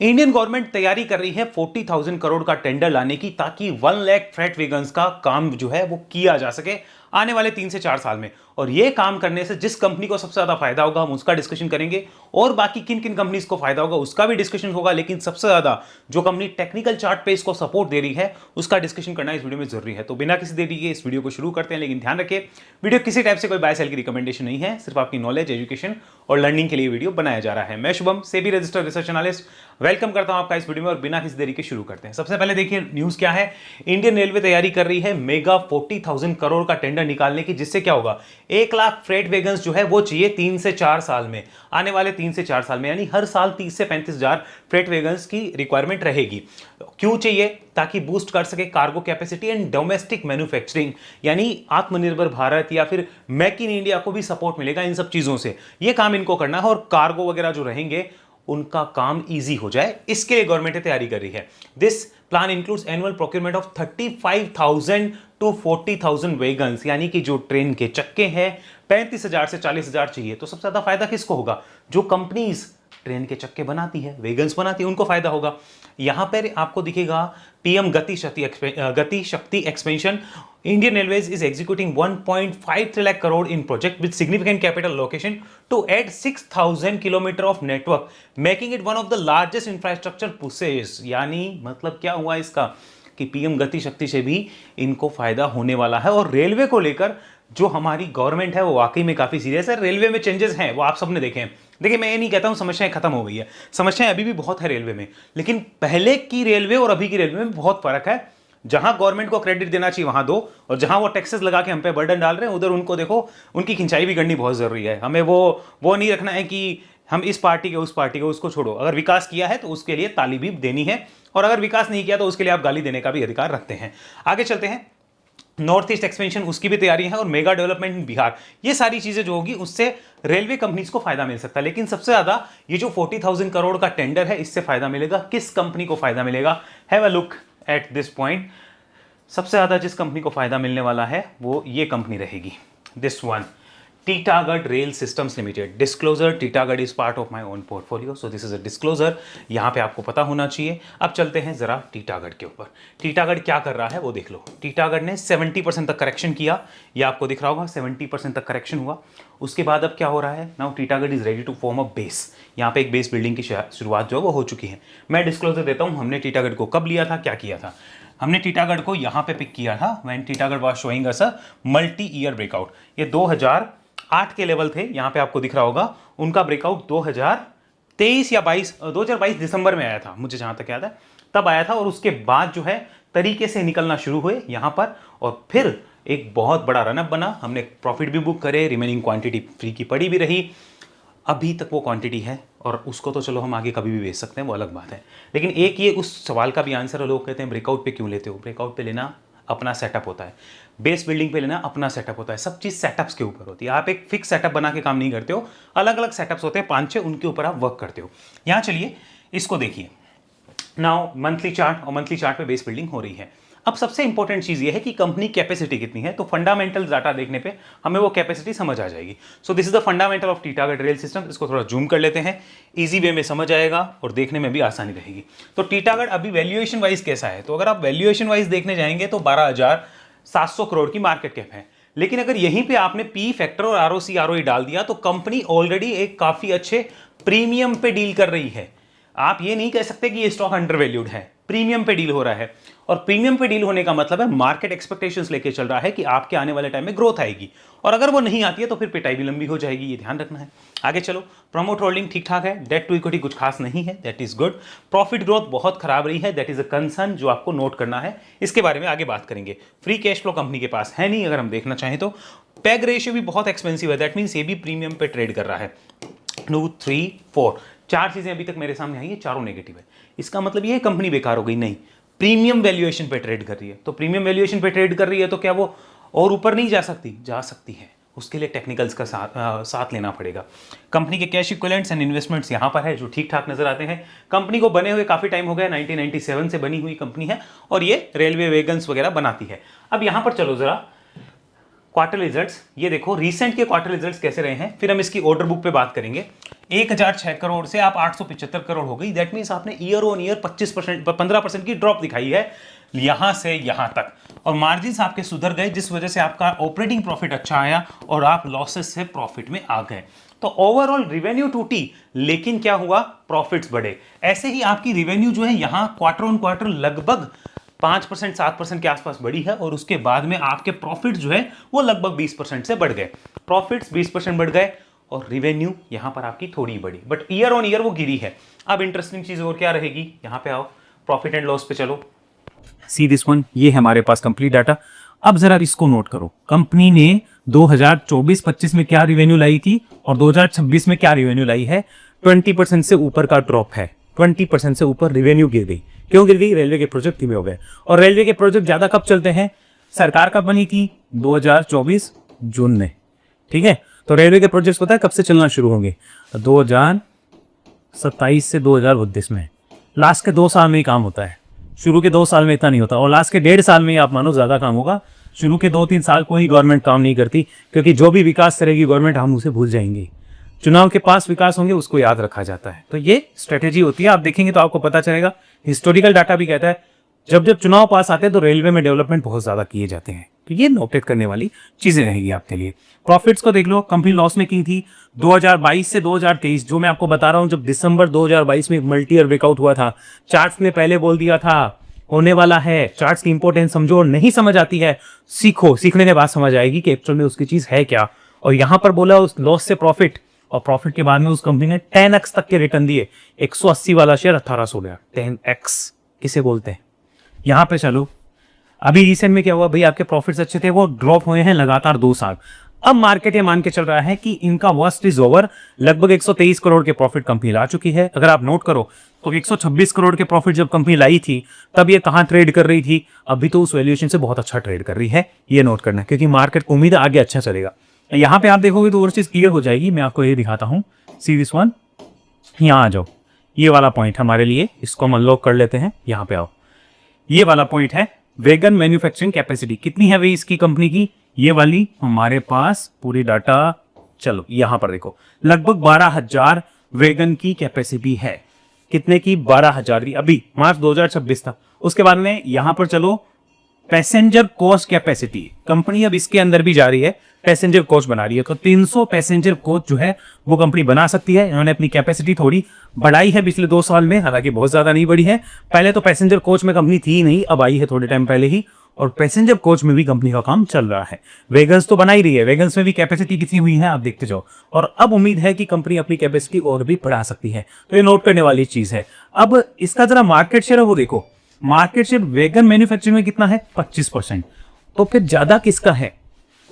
Indian government तैयारी कर रही है 40,000 करोड़ का टेंडर लाने की, ताकि 1 लाख फ्रेट वैगन्स का काम जो है वो किया जा सके आने वाले 3 से 4 साल में। और ये काम करने से जिस कंपनी को सबसे ज्यादा फायदा होगा हम उसका डिस्कशन करेंगे, और बाकी किन किन कंपनीज को फायदा होगा उसका भी डिस्कशन होगा। लेकिन सबसे ज्यादा जो कंपनी टेक्निकल चार्ट पे इसको सपोर्ट दे रही है उसका डिस्कशन करना इस वीडियो में जरूरी है। तो बिना किसी देरी के इस वीडियो को शुरू करते हैं। लेकिन ध्यान रखिए, वीडियो किसी टाइप से कोई बाय सेल की रिकमेंडेशन नहीं है, सिर्फ आपकी नॉलेज, एजुकेशन और लर्निंग के लिए वीडियो बनाया जा रहा है। मैं Shubham, SEBI registered research analyst, welcome करता हूं आपका इस वीडियो में। और बिना किसी देरी के शुरू करते हैं। सबसे पहले देखिए न्यूज क्या है। इंडियन रेलवे तैयारी कर रही है मेगा 40,000 करोड़ का टेंडर निकालने की, जिससे क्या होगा 1 लाख फ्रेट वैगन्स जो है वो चाहिए 3 से 4 साल में, आने वाले 3 से 4 साल में, यानी हर साल 30 से 35 हजार फ्रेट वैगन्स की रिक्वायरमेंट रहेगी। क्यों चाहिए? ताकि बूस्ट कर सके cargo capacity and domestic manufacturing, यानी आत्मनिर्भर भारत या फिर मेक इन इंडिया को भी सपोर्ट मिलेगा इन सब चीजों से। ये काम इनको करना है और कार्गो वगैरह जो रहेंगे उनका काम इजी हो जाए, इसके लिए गवर्नमेंट तैयारी कर रही है। This plan includes annual procurement of 35,000 to 40,000 wagons, यानी कि जो ट्रेन के चक्के हैं 35,000 से 40,000 चाहिए। तो सबसे ज्यादा फायदा किसको होगा? जो कंपनीज ट्रेन के चक्के बनाती है, वैगन्स बनाती है, उनको फायदा होगा। यहां पर आपको दिखेगा PM Gati Shakti expansion. Indian Railways is executing 1.53 lakh crore in project with significant capital location to add 6,000 kilometre of network, making it one of the largest infrastructure pushes. यानी मतलब क्या हुआ इसका कि पीएम गति शक्ति से भी इनको फायदा होने वाला है। और रेलवे को लेकर जो हमारी गवर्नमेंट है वो वाकई में काफी सीरियस है। रेलवे में चेंजेस हैं वो आप सबने देखे हैं। देखिए, मैं ये नहीं कहता हूं समस्याएं खत्म हो गई है, समस्याएं अभी भी बहुत है रेलवे में, लेकिन पहले की रेलवे और अभी की रेलवे में बहुत फर्क है। जहां गवर्नमेंट को क्रेडिट देना चाहिए वहां दो, और जहां वो टैक्सेस लगा के हम पे बर्डन डाल रहे हैं उधर उनको देखो, उनकी खिंचाई भी करनी बहुत जरूरी है। हमें वो नहीं रखना है कि हम इस पार्टी के उस पार्टी को, उसको छोड़ो। अगर विकास किया है तो उसके लिए ताली भी देनी है, और अगर विकास नहीं किया तो उसके लिए आप गाली देने का भी अधिकार रखते हैं। आगे चलते हैं। नॉर्थ ईस्ट एक्सपेंशन, उसकी भी तैयारी है, और मेगा डेवलपमेंट इन बिहार, ये सारी चीजें जो होगी उससे रेलवे कंपनीज को फायदा मिल सकता है। लेकिन सबसे ज्यादा ये जो 40,000 करोड़ का टेंडर है, इससे फायदा मिलेगा किस कंपनी को फायदा मिलेगा? Have a look at this point. सबसे ज्यादा जिस कंपनी को फायदा मिलने वाला है वो ये कंपनी रहेगी, this one, Titagarh rail systems limited. Disclosure, Titagarh is part of my own portfolio, so this is a disclosure, यहां पे आपको पता होना चाहिए। अब चलते हैं जरा टीटागढ़ के ऊपर। टीटागढ़ क्या कर रहा है वो देख लो। टीटागढ़ ने 70% तक करेक्शन किया, ये आपको दिख रहा होगा, 70% तक करेक्शन हुआ। उसके बाद अब क्या हो रहा है? Now Titagarh is ready to form a base. यहाँ पे एक बेस बिल्डिंग की शुरुआत जो है वो हो चुकी है। मैं डिस्क्लोजर देता हूँ, हमने टीटागढ़ को कब लिया था, क्या किया था। हमने टीटागढ़ को यहाँ पे पिक किया था when Titagarh was showing us a multi year breakout. ये 2008 के लेवल थे, यहाँ पे आपको दिख रहा होगा। उनका ब्रेकआउट 2023 या 2022 दिसंबर में आया था, मुझे जहां तक याद है तब आया था। और उसके बाद जो है तरीके से निकलना शुरू हुए यहाँ पर, और फिर एक बहुत बड़ा रनअप बना। हमने प्रॉफिट भी बुक करे, रिमेनिंग क्वांटिटी फ्री की पड़ी भी रही। अभी तक वो क्वांटिटी है, और उसको तो चलो हम आगे कभी भी बेच सकते हैं, वो अलग बात है। लेकिन एक ये उस सवाल का भी आंसर है, लोग कहते हैं ब्रेकआउट पे क्यों लेते हो? ब्रेकआउट पे लेना अपना सेटअप होता है, बेस बिल्डिंग पे लेना अपना सेटअप होता है। सब चीज़ सेटअप्स के ऊपर होती है। आप एक फिक्स सेटअप बना के काम नहीं करते हो, अलग अलग सेटअप्स होते हैं 5-6, उनके ऊपर आप वर्क करते हो। यहाँ चलिए इसको देखिए। नाउ मंथली चार्ट, और मंथली चार्ट पे बेस बिल्डिंग हो रही है। अब सबसे इंपॉर्टेंट चीज ये है कि कंपनी कैपेसिटी कितनी है। तो फंडामेंटल डाटा देखने पे हमें वो कैपेसिटी समझ आ जाएगी। So this is the fundamental of Titagarh rail system. इसको थोड़ा जूम कर लेते हैं, इजी वे में समझ आएगा और देखने में भी आसानी रहेगी। तो टीटागढ़ अभी वैल्यूएशन वाइज कैसा है? तो अगर आप वैल्यूएशन वाइज देखने जाएंगे तो 12,700 करोड़ की मार्केट कैप है। लेकिन अगर यहीं पे आपने पी फैक्टर और आरओसी आरओई डाल दिया तो कंपनी ऑलरेडी एक काफी अच्छे प्रीमियम पे डील कर रही है। आप ये नहीं कह सकते कि ये स्टॉक अंडर वैल्यूड है, प्रीमियम पे डील हो रहा है। और प्रीमियम पे डील होने का मतलब है मार्केट एक्सपेक्टेशंस लेके चल रहा है कि आपके आने वाले टाइम में ग्रोथ आएगी, और अगर वो नहीं आती है तो फिर पिटाई भी लंबी हो जाएगी, ये ध्यान रखना है। आगे चलो। प्रमोट होल्डिंग ठीक ठाक है, डेट टू इक्विटी कुछ खास नहीं है, that is good. Profit growth बहुत खराब रही है, दैट इज अ कंसर्न जो आपको नोट करना है। इसके बारे में आगे बात करेंगे। फ्री कैश फ्लो कंपनी के पास है नहीं, अगर हम देखना चाहें तो। पैग रेशियो भी बहुत एक्सपेंसिव है, दैट मीन्स ये भी प्रीमियम पे ट्रेड कर रहा है। 2, 3, 4 चार चीजें अभी तक मेरे सामने आई है, चारों नेगेटिव है। इसका मतलब ये कंपनी बेकार हो गई? नहीं, प्रीमियम वैल्यूएशन पे ट्रेड कर रही है। तो प्रीमियम वैल्यूएशन पे ट्रेड कर रही है तो क्या वो और ऊपर नहीं जा सकती? जा सकती है, उसके लिए टेक्निकल्स का साथ लेना पड़ेगा। कंपनी के कैश इक्विवेलेंट्स एंड इन्वेस्टमेंट्स यहाँ पर है जो ठीक ठाक नजर आते हैं। कंपनी को बने हुए काफी टाइम हो गया, 1997 से बनी हुई कंपनी है, और ये रेलवे वैगन्स वगैरह बनाती है। अब यहाँ पर चलो जरा क्वार्टर रिजल्ट्स, ये देखो रीसेंट के क्वार्टर रिजल्ट्स कैसे रहे हैं, फिर हम इसकी ऑर्डर बुक पे बात करेंगे। 1006 करोड़ से आप 875 करोड़ हो गई। दैट मीन्स आपने ईयर ऑन ईयर 25% 15% की ड्रॉप दिखाई है यहां से यहां तक, और मार्जिन्स आपके सुधर गए जिस वजह से आपका ऑपरेटिंग प्रॉफिट अच्छा आया और आप लॉसेस से प्रॉफिट में आ गए। तो ओवरऑल रिवेन्यू टूटी लेकिन क्या हुआ, प्रॉफिट्स बढ़े। ऐसे ही आपकी रिवेन्यू जो है यहां क्वार्टर ऑन क्वार्टर लगभग 5% 7% के आसपास बढ़ी है, और उसके बाद में आपके प्रॉफिट जो है वो लगभग 20% से बढ़ गए। प्रॉफिट्स 20% बढ़ गए और रिवेन्यू यहां पर आपकी थोड़ी बढ़ी, बट ईयर ऑन ईयर वो गिरी है। अब इंटरेस्टिंग चीज और क्या रहेगी, यहां पे आओ, प्रॉफिट एंड लॉस पे चलो। सी दिस वन, ये है हमारे पास कंप्लीट डाटा। अब जरा इसको नोट करो, कंपनी ने 2024-25 में क्या रिवेन्यू लाई थी और 2026 में क्या रिवेन्यू लाई है। 20% से ऊपर का ड्रॉप है, 20% से ऊपर रिवेन्यू गिर गई। क्यों गिर गई, रेलवे के प्रोजेक्ट धीमे हो गए। और रेलवे के प्रोजेक्ट ज्यादा कब चलते हैं, सरकार कब बनी थी, 2024 जून में, ठीक है। तो रेलवे के प्रोजेक्ट्स पता है कब से चलना शुरू होंगे, 2027 से 2032 में। लास्ट के 2 साल में ही काम होता है, शुरू के 2 साल में इतना नहीं होता, और लास्ट के 1.5 साल में आप मानो ज्यादा काम होगा। शुरू के 2-3 साल कोई गवर्नमेंट काम नहीं करती, क्योंकि जो भी विकास करेगी गवर्नमेंट हम उसे भूल जाएंगे। चुनाव के पास विकास होंगे उसको याद रखा जाता है। तो ये स्ट्रेटेजी होती है, आप देखेंगे तो आपको पता चलेगा। हिस्टोरिकल डाटा भी कहता है जब जब चुनाव पास आते हैं तो रेलवे में डेवलपमेंट बहुत ज्यादा किए जाते हैं। तो ये नोटेट करने वाली चीजें रहेगी आपके लिए। प्रॉफिट्स को देख लो, कंपनी लॉस में की थी 2022 से 2023, जो मैं आपको बता रहा हूं, जब दिसंबर 2022 में मल्टी ईयर ब्रेकआउट हुआ था, चार्ट्स ने पहले बोल दिया था होने वाला है। चार्ट्स की इंपॉर्टेंस समझो, नहीं समझ आती है सीखो, सीखने के बाद समझ आएगी कि एक्चुअल में उसकी चीज है क्या। और यहां पर बोला उस लॉस से प्रॉफिट, और प्रॉफिट के बाद में उस कंपनी ने 10x तक के रिटर्न दिए। 180 वाला शेयर 1800 गया, 10x किसे बोलते हैं। यहां पे चलो, अभी रिसेंट में क्या हुआ भाई, आपके प्रॉफिट्स अच्छे थे, वो ड्रॉप हुए हैं लगातार 2 साल। अब मार्केट ये मान के चल रहा है कि इनका वर्स्ट इज ओवर। लगभग 123 करोड़ के प्रॉफिट कंपनी ला चुकी है। अगर आप नोट करो तो 126 करोड़ के प्रॉफिट जब कंपनी लाई थी तब ये कहां ट्रेड कर रही थी, अभी तो उस वैल्यूएशन से बहुत अच्छा ट्रेड कर रही है। ये नोट करना है, क्योंकि मार्केट को उम्मीद है आगे अच्छा चलेगा। यहां पे आप देखोगे तो और चीज क्लियर हो जाएगी। मैं आपको ये दिखाता हूं, सी दिस वन, यहां आ जाओ। ये वाला पॉइंट हमारे लिए, इसको हम अनलॉक कर लेते हैं। यहां पे आओ, ये वाला पॉइंट है वैगन मैन्युफैक्चरिंग कैपेसिटी कितनी है भाई इसकी कंपनी की। ये वाली हमारे पास पूरी डाटा, चलो यहां पर देखो, लगभग 12,000 वैगन की कैपेसिटी है। कितने की, 12,000 की। अभी मार्च 2026 था। उसके बाद में यहां पर चलो, पैसेंजर कोच कैपेसिटी, कंपनी अब इसके अंदर भी जा रही है, पैसेंजर कोच बना रही है। तो 300 पैसेंजर कोच जो है वो कंपनी बना सकती है। इन्होंने अपनी कैपेसिटी थोड़ी बढ़ाई है पिछले 2 साल में, हालांकि बहुत ज्यादा नहीं बढ़ी है। पहले तो पैसेंजर कोच में कंपनी थी नहीं, अब आई है थोड़े टाइम पहले ही, और पैसेंजर कोच में भी कंपनी का काम चल रहा है। वेगन्स तो बना ही रही है, वेगन्स में भी कैपेसिटी कितनी हुई है आप देखते जाओ, और अब उम्मीद है कि कंपनी अपनी कैपेसिटी और भी बढ़ा सकती है। तो ये नोट करने वाली चीज है। अब इसका जरा मार्केट शेयर है वो देखो, मार्केट शेयर वेगन मैन्युफैक्चरिंग में कितना है, 25%। तो फिर ज्यादा किसका है,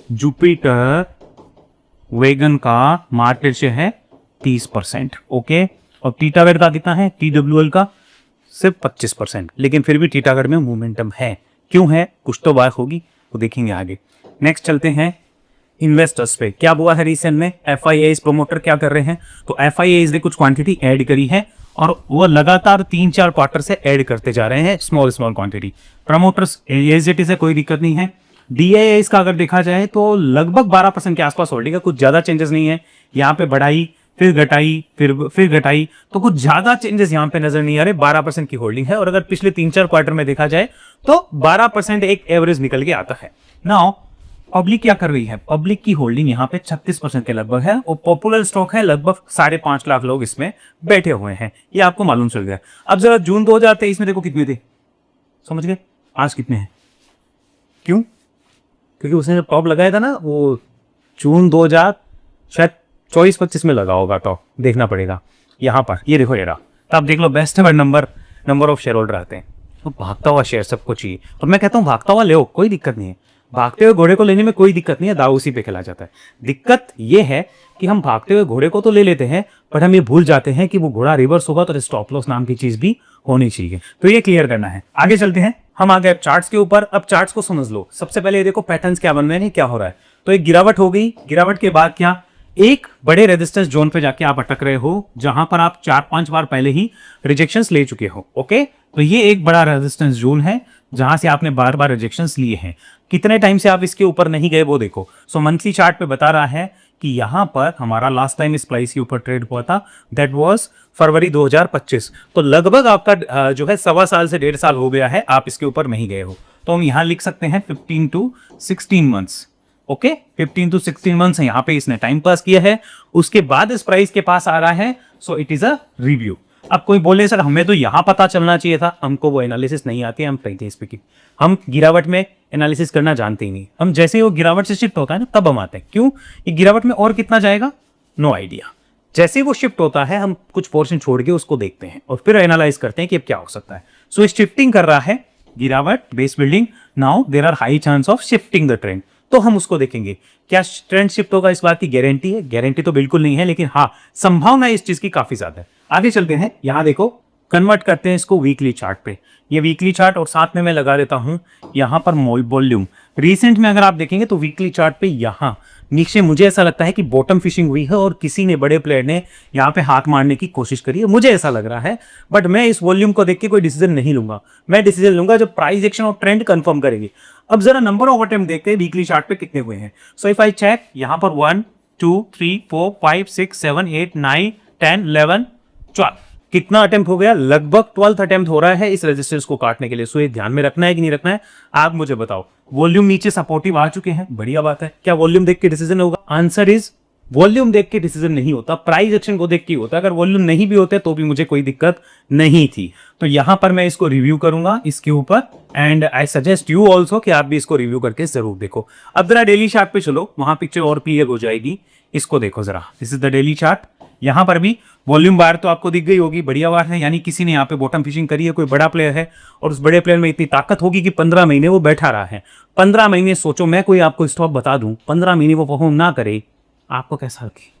जुपिटर वेगन का मार्केट शेयर है 30%, ओके। और टीटागढ़ का कितना है, TWL का सिर्फ 25%। लेकिन फिर भी टीटागढ़ में मोमेंटम है। क्यों है, कुछ तो बात होगी, वो देखेंगे आगे। नेक्स्ट चलते हैं इन्वेस्टर्स पे। क्या हुआ है रिसेंट में, FIAs प्रमोटर क्या कर रहे हैं, तो FIAs ने कुछ क्वांटिटी ऐड करी है और वो लगातार 3-4 क्वार्टर से ऐड करते जा रहे हैं small quantity. Promoters as it is है, कोई दिक्कत नहीं है। DIAs का अगर देखा जाए तो लगभग 12% के आसपास होल्डिंग है, कुछ ज्यादा चेंजेस नहीं है। यहाँ पे बढ़ाई, फिर घटाई, फिर घटाई, तो कुछ ज्यादा चेंजेस यहाँ पे नजर नहीं आ रहे। 12% की होल्डिंग है, और अगर पिछले 3-4 क्वार्टर में देखा जाए तो 12% एक एवरेज निकल के आता है। नाउ पब्लिक क्या कर रही है, पब्लिक की होल्डिंग यहाँ पे 36% के लगभग है, और पॉपुलर स्टॉक है, लगभग 5.5 लाख लोग इसमें बैठे हुए हैं। ये आपको मालूम चल गया। अब जरा जून 2023 में देखो कितने थे, समझ गए, आज कितने हैं। क्यों, क्योंकि उसने जब टॉप लगाया था ना, वो जून 2000 शायद 24-25 में लगा होगा टॉप, देखना पड़ेगा। यहाँ पर ये देखो, ये रहा। तो आप देख लो, best ever number of shareholder आते हैं। तो भागता हुआ शेयर सबको चाहिए, तो मैं कहता हूँ भागता हुआ ले, कोई दिक्कत नहीं है। भागते हुए घोड़े को लेने में कोई दिक्कत नहीं है, दाव उसी पे खिला जाता है। दिक्कत ये है कि हम भागते हुए घोड़े को तो ले लेते हैं, पर हम ये भूल जाते हैं कि वो घोड़ा रिवर्स होगा तो स्टॉप लॉस नाम की चीज भी होनी चाहिए। तो ये क्लियर करना है। आगे चलते हैं, हम आ गए चार्ट्स के ऊपर। अब चार्ट्स को समझ लो। सबसे पहले ये देखो पैटर्न्स क्या बन रहे हैं, क्या हो रहा है। तो एक गिरावट हो गई, गिरावट के बाद क्या, एक बड़े रेजिस्टेंस जोन पे जाके आप अटक रहे हो, जहां पर आप 4-5 बार पहले ही रिजेक्शंस ले चुके हो, ओके। तो ये एक बड़ा रेजिस्टेंस जोन है जहां से आपने बार बार रिजेक्शंस लिए हैं, कितने टाइम से आप इसके ऊपर नहीं गए वो देखो। सो मंथली चार्ट पे बता रहा है कि यहाँ पर हमारा लास्ट टाइम इस प्राइस के ऊपर ट्रेड हुआ था, दैट वाज फरवरी 2025। तो लगभग आपका जो है 1.25 साल से 1.5 साल हो गया है आप इसके ऊपर नहीं गए हो। तो हम यहाँ लिख सकते हैं 15 to 16 months. Okay, 15 to 16 months यहाँ पे इसने टाइम पास किया है, उसके बाद इस प्राइस के पास आ रहा है। So it is a review. अब कोई बोले सर हमें तो यहाँ पता चलना चाहिए था, हमको वो एनालिसिस नहीं आती है, हम फ्रेंकली स्पीकिंग हम गिरावट में एनालिसिस करना जानते ही नहीं। हम जैसे ही वो गिरावट से शिफ्ट होता है ना तब हम आते हैं। क्यों? ये गिरावट में और कितना जाएगा, नो आइडिया। जैसे ही वो शिफ्ट होता है हम कुछ पोर्शन छोड़ के उसको देखते हैं और फिर एनालाइज करते हैं कि अब क्या हो सकता है। सो इस शिफ्टिंग कर रहा है गिरावट, base building, now there are high chance of shifting the trend. तो हम उसको देखेंगे क्या ट्रेंड शिफ्ट होगा, इस बात की गारंटी है? गारंटी तो बिल्कुल नहीं है, लेकिन हाँ संभावना इस चीज की काफी ज्यादा है। आगे चलते हैं, यहां देखो कन्वर्ट करते हैं इसको वीकली चार्ट पे। ये वीकली चार्ट और साथ में मैं लगा देता हूं यहां पर वॉल्यूम। रिसेंट में अगर आप देखेंगे तो वीकली चार्ट पे यहां नीचे मुझे ऐसा लगता है कि बॉटम फिशिंग हुई है और किसी ने, बड़े प्लेयर ने यहाँ पे हाथ मारने की कोशिश करी है, मुझे ऐसा लग रहा है। बट मैं इस वॉल्यूम को देख के कोई डिसीजन नहीं लूंगा, मैं डिसीजन लूंगा जब प्राइस एक्शन और ट्रेंड कंफर्म करेंगे। अब जरा नंबर ऑफ अटेम्प्ट देखते हैं वीकली चार्ट पे कितने हुए हैं। सो इफ आई चेक यहाँ पर 1 2 3 4 5 6 7 8 9 10 11 12 कितना अटेम्प्ट हो गया? लगभग 12th अटेम्प्ट हो रहा है इस रेजिस्टेंस को काटने के लिए। सो ये ध्यान में रखना है कि नहीं रखना है, आप मुझे बताओ। वॉल्यूम नीचे सपोर्टिव आ चुके हैं, बढ़िया बात है। क्या वॉल्यूम देख के डिसीजन होगा? आंसर इज वॉल्यूम देख के डिसीजन नहीं होता, प्राइस एक्शन को देख के होता। अगर वॉल्यूम नहीं भी होते तो भी मुझे कोई दिक्कत नहीं थी। तो यहां पर मैं इसको रिव्यू करूंगा इसके ऊपर, and I suggest you also कि आप भी इसको रिव्यू करके जरूर देखो। अब जरा डेली चार्ट पे चलो, वहां पिक्चर और क्लियर हो जाएगी। इसको देखो जरा, this is the daily chart. यहां पर भी वॉल्यूम बार तो आपको दिख गई होगी, बढ़िया बात है। यानी किसी ने यहाँ पे बॉटम फिशिंग करी है, कोई बड़ा प्लेयर है, और उस बड़े प्लेयर में इतनी ताकत होगी कि 15 महीने वो बैठा रहा है। 15 महीने सोचो, मैं कोई आपको स्टॉक बता दूं 15 महीने वो परफॉर्म ना करे, आपको कैसा लगे?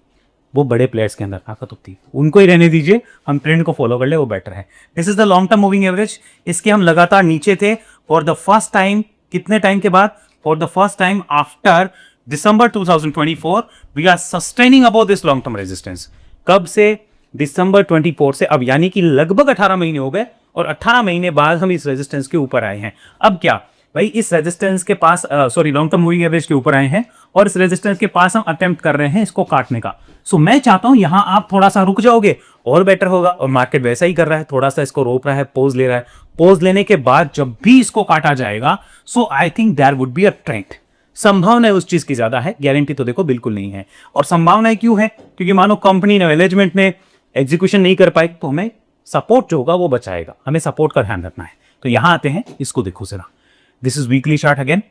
वो बड़े प्लेयर्स के अंदर ताकत होती है, उनको ही रहने दीजिए, हम ट्रेंड को फॉलो कर ले, वो बेटर है। This is the long term moving average. इसके हम लगातार नीचे थे फॉर द फर्स्ट टाइम। कितने टाइम के बाद? For the first time after December 2024 we are sustaining about this long term resistance. कब से? दिसंबर 24 से। अब यानी कि लगभग 18 महीने हो गए, और 18 महीने बाद हम इस रेजिस्टेंस के ऊपर आए हैं। अब क्या भाई, इस रेजिस्टेंस के पास लॉन्ग टर्म मूविंग एवरेज के ऊपर आए हैं, और इस रेजिस्टेंस के पास हम अटेम्प्ट कर रहे हैं इसको काटने का। सो मैं चाहता हूं यहां आप थोड़ा सा रुक जाओगे और बेटर होगा। और मार्केट वैसा ही कर रहा है, थोड़ा सा इसको रोक रहा है, पोज ले रहा है। पोज लेने के बाद जब भी इसको काटा जाएगा, so I think there would be a trend. संभावना उस चीज की ज्यादा है, गारंटी तो देखो बिल्कुल नहीं है। और संभावनाएं क्यों है? क्योंकि मानो कंपनी ने, मैनेजमेंट ने एग्जीक्यूशन नहीं कर पाई, तो हमें सपोर्ट जो होगा वो बचाएगा, हमें सपोर्ट का ध्यान रखना है। तो यहां आते हैं, इसको देखो जरा, this is weekly chart again.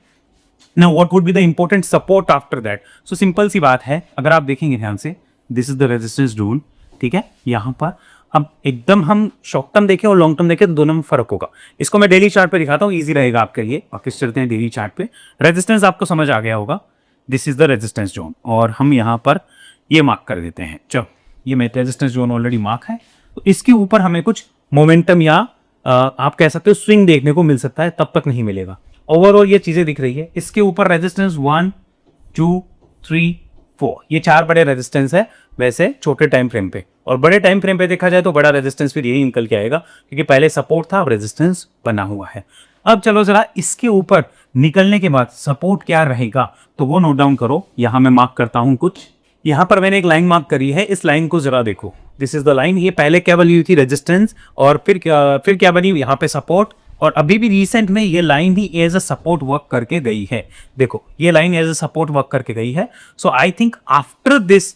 Now what would be the important support after that? So simple सी बात है, अगर आप देखेंगे ध्यान से, this is the resistance zone, ठीक है। यहां पर अब एकदम हम शॉर्ट टर्म देखें और लॉन्ग टर्म देखें तो दोनों में फर्क होगा। इसको मैं डेली चार्ट पे दिखाता हूं, इजी रहेगा आपके लिए। वापस चलते हैं डेली चार्ट पे। रेजिस्टेंस आपको समझ आ गया होगा, this is the resistance zone, और हम यहां पर ये मार्क कर देते हैं। चलो, ये मेरा रेजिस्टेंस जोन ऑलरेडी मार्क है। तो इसके ऊपर हमें कुछ मोमेंटम या आप कह सकते हो स्विंग देखने को मिल सकता है, तब तक नहीं मिलेगा। ओवरऑल ये चीजें दिख रही है। इसके ऊपर रेजिस्टेंस 1 2 3 4, ये 4 बड़े रेजिस्टेंस है वैसे छोटे टाइम फ्रेम पे। और बड़े टाइम फ्रेम पे देखा जाए तो बड़ा रेजिस्टेंस फिर यही निकल के आएगा, क्योंकि पहले सपोर्ट था, अब रेजिस्टेंस बना हुआ है। अब चलो जरा इसके ऊपर निकलने के बाद सपोर्ट क्या रहेगा, तो वो नोट डाउन करो। यहां मैं मार्क करता हूं कुछ, यहां पर मैंने एक लाइन मार्क करी है। इस लाइन को जरा देखो, दिस इज द लाइन। ये पहले क्या बनी हुई थी? रेजिस्टेंस, और फिर क्या बनी? यहाँ पे सपोर्ट। और अभी भी रिसेंट में ये लाइन ही एज अ सपोर्ट वर्क करके गई है। देखो, ये line as a support work करके गई है। So I think after this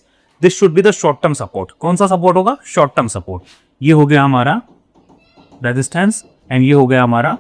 should be the short term support. कौन सा सपोर्ट होगा? Short term support. ये हो गया हमारा रेजिस्टेंस, एंड ये हो गया हमारा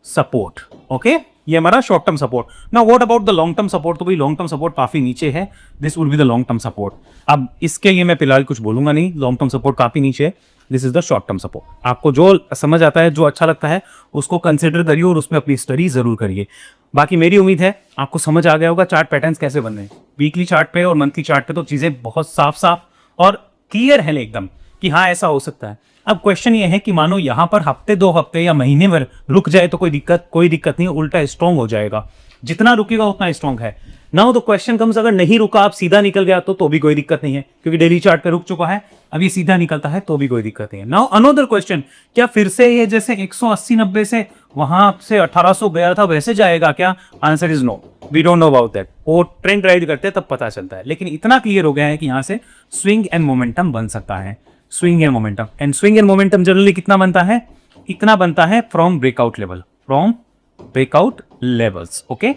सपोर्ट। ओके, ये हमारा short term support. Now what about the long term support? तो भाई लॉन्ग टर्म सपोर्ट काफी नीचे है, this will be the long term support. अब इसके लिए मैं फिलहाल कुछ बोलूंगा नहीं, लॉन्ग टर्म सपोर्ट काफी नीचे है, this is the short term support. आपको जो समझ आता है, जो अच्छा लगता है, उसको कंसिडर करिए और उसमें अपनी स्टडी जरूर करिए। बाकी मेरी उम्मीद है आपको समझ आ गया होगा चार्ट पैटर्न्स कैसे बन रहे हैं। वीकली चार्ट पे और मंथली चार्ट पे तो चीजें बहुत साफ साफ और क्लियर है एकदम कि हाँ ऐसा हो सकता है। अब क्वेश्चन ये है कि मानो यहां पर हफ्ते 2 हफ्ते या महीने भर रुक जाए तो कोई दिक्कत नहीं, उल्टा स्ट्रॉन्ग हो जाएगा। जितना रुकेगा उतना स्ट्रॉन्ग है। नाउ द क्वेश्चन कम्स, अगर नहीं रुका, आप सीधा निकल गया तो भी कोई दिक्कत नहीं है, क्योंकि डेली चार्ट पे रुक चुका है, अभी सीधा निकलता है तो भी कोई दिक्कत नहीं है। नाउ अनदर क्वेश्चन, क्या फिर से ये जैसे 180-90 से वहां से 1800 गया था वैसे जाएगा क्या? Answer is no, we don't know about that. वो ट्रेंड राइड करते हैं तब पता चलता है, लेकिन इतना क्लियर हो गया है कि यहाँ से स्विंग एंड मोमेंटम बन सकता है, swing and momentum. And swing and momentum generally कितना बनता है? इतना बनता है from breakout level, from breakout levels, okay,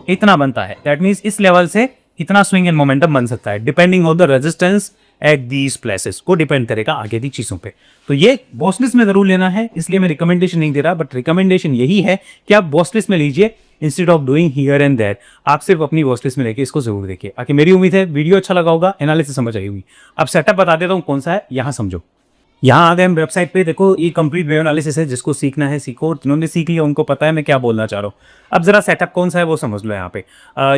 इतना बनता है। दैट मीन्स इस लेवल से इतना स्विंग एंड मोमेंटम बन सकता है, depending on the resistance at these places, को डिपेंड करेगा आगे की चीजों पे। तो ये वॉच लिस्ट में जरूर लेना है, इसलिए मैं रिकमेंडेशन नहीं दे रहा, बट रिकमेंडेशन यही है कि आप वॉच लिस्ट में लीजिए instead of doing here and there. आप सिर्फ अपनी वॉच लिस्ट में लेके इसको जरूर देखिए। बाकी मेरी उम्मीद है वीडियो अच्छा लगा होगा, एनालिसिस समझ आई होगी। अब सेटअप बता देता हूँ कौन सा है, यहाँ समझो। यहाँ आ गए हम वेबसाइट पे, देखो ये कंप्लीट वेव एनालिसिस है, जिसको सीखना है सीखो, और जिन्होंने सीख लिया उनको पता है मैं क्या बोलना चाह रहा हूँ। अब जरा सेटअप कौन सा है वो समझ लो। यहाँ पे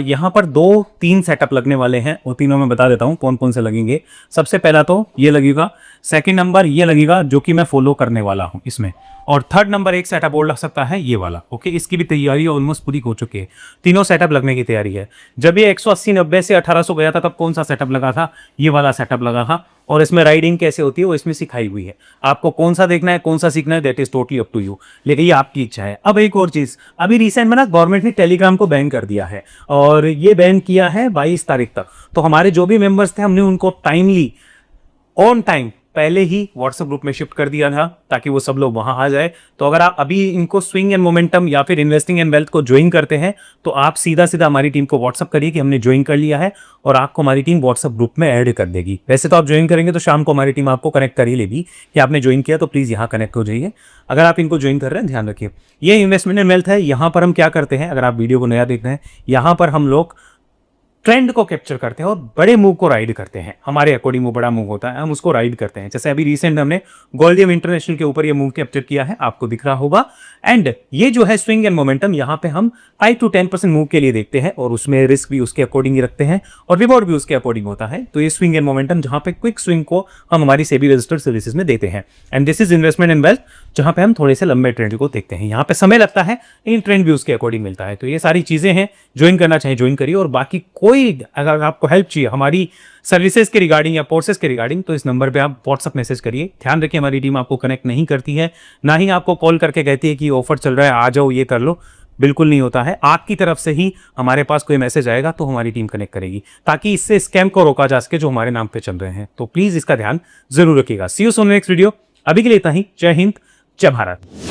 यहाँ पर 2-3 सेटअप लगने वाले हैं, वो तीनों मैं बता देता हूँ कौन कौन से लगेंगे। सबसे पहला तो ये लगेगा, सेकंड नंबर ये लगेगा जो कि मैं फॉलो करने वाला हूँ इसमें, और थर्ड नंबर एक सेटअप और लग सकता है ये वाला, ओके। इसकी भी तैयारी ऑलमोस्ट पूरी हो चुकी है, तीनों सेटअप लगने की तैयारी है। जब ये 180-90 से 1800 गया था तब कौन सा सेटअप लगा था? ये वाला सेटअप लगा था, और इसमें राइडिंग कैसे होती है वो इसमें सिखाई हुई है। आपको कौन सा देखना है, कौन सा सीखना है, that is totally up to you, लेकिन ये आपकी इच्छा है। अब एक और चीज, अभी रिसेंट में ना गवर्नमेंट ने टेलीग्राम को बैन कर दिया है, और ये बैन किया है 22 तारीख तक। तो हमारे जो भी मेंबर्स थे हमने उनको टाइमली, ऑन टाइम पहले ही व्हाट्सएप ग्रुप में शिफ्ट कर दिया था, ताकि वो सब लोग वहां आ जाए। तो अगर आप अभी इनको स्विंग एंड मोमेंटम या फिर इन्वेस्टिंग एंड वेल्थ को ज्वाइन करते हैं, तो आप सीधा सीधा हमारी टीम को व्हाट्सएप करिए कि हमने ज्वाइन कर लिया है, और आपको हमारी टीम व्हाट्सएप ग्रुप में ऐड कर देगी। वैसे तो आप ज्वाइन करेंगे तो शाम को हमारी टीम आपको कनेक्ट कर ही लेगी कि आपने ज्वाइन किया, तो प्लीज़ यहाँ कनेक्ट हो जाइए। अगर आप इनको ज्वाइन कर रहे हैं ध्यान रखिए, ये इन्वेस्टमेंट एंड वेल्थ है। यहाँ पर हम क्या करते हैं, अगर आप वीडियो को नया देख रहे हैं, यहाँ पर हम लोग ट्रेंड को कैप्चर करते हैं और बड़े मूव को राइड करते हैं। हमारे अकॉर्डिंग वो बड़ा मूव होता है, हम उसको राइड करते हैं। जैसे अभी रिसेंट हमने गोल्डियम इंटरनेशनल के ऊपर ये मूव कैप्चर किया है, आपको दिख रहा होगा। एंड ये जो है स्विंग एंड मोमेंटम, यहाँ पे हम 5 to 10% मूव के लिए देखते हैं, और उसमें रिस्क भी उसके अकॉर्डिंग ही रखते हैं और रिवॉर्ड भी उसके अकॉर्डिंग होता है। तो ये स्विंग एंड मोमेंटम, जहाँ पे क्विक स्विंग को हम हमारी सेबी रजिस्टर्ड सर्विसेज में देते हैं। And this is investment and wealth, जहाँ पे हम थोड़े से लंबे ट्रेंड को देखते हैं। यहाँ पे समय लगता है, इन ट्रेंड भी उसके अकॉर्डिंग मिलता है। तो ये सारी चीजें हैं, ज्वाइन करना चाहिए ज्वाइन करिए। और बाकी कोई अगर आपको हेल्प चाहिए हमारी सर्विसेज के रिगार्डिंग या कोर्सेज के रिगार्डिंग, तो इस नंबर पे आप व्हाट्सअप मैसेज करिए। ध्यान रखिए हमारी टीम आपको कनेक्ट नहीं करती है, ना ही आपको कॉल करके कहती है कि ऑफर चल रहा है आ जाओ ये कर लो, बिल्कुल नहीं होता है। आपकी तरफ से ही हमारे पास कोई मैसेज आएगा तो हमारी टीम कनेक्ट करेगी, ताकि इससे स्कैम को रोका जा सके जो हमारे नाम पे चल रहे हैं। तो प्लीज इसका ध्यान जरूर रखिएगा। सी यू सून नेक्स्ट वीडियो। अभी के लिए इतना ही। जय हिंद, जय भारत।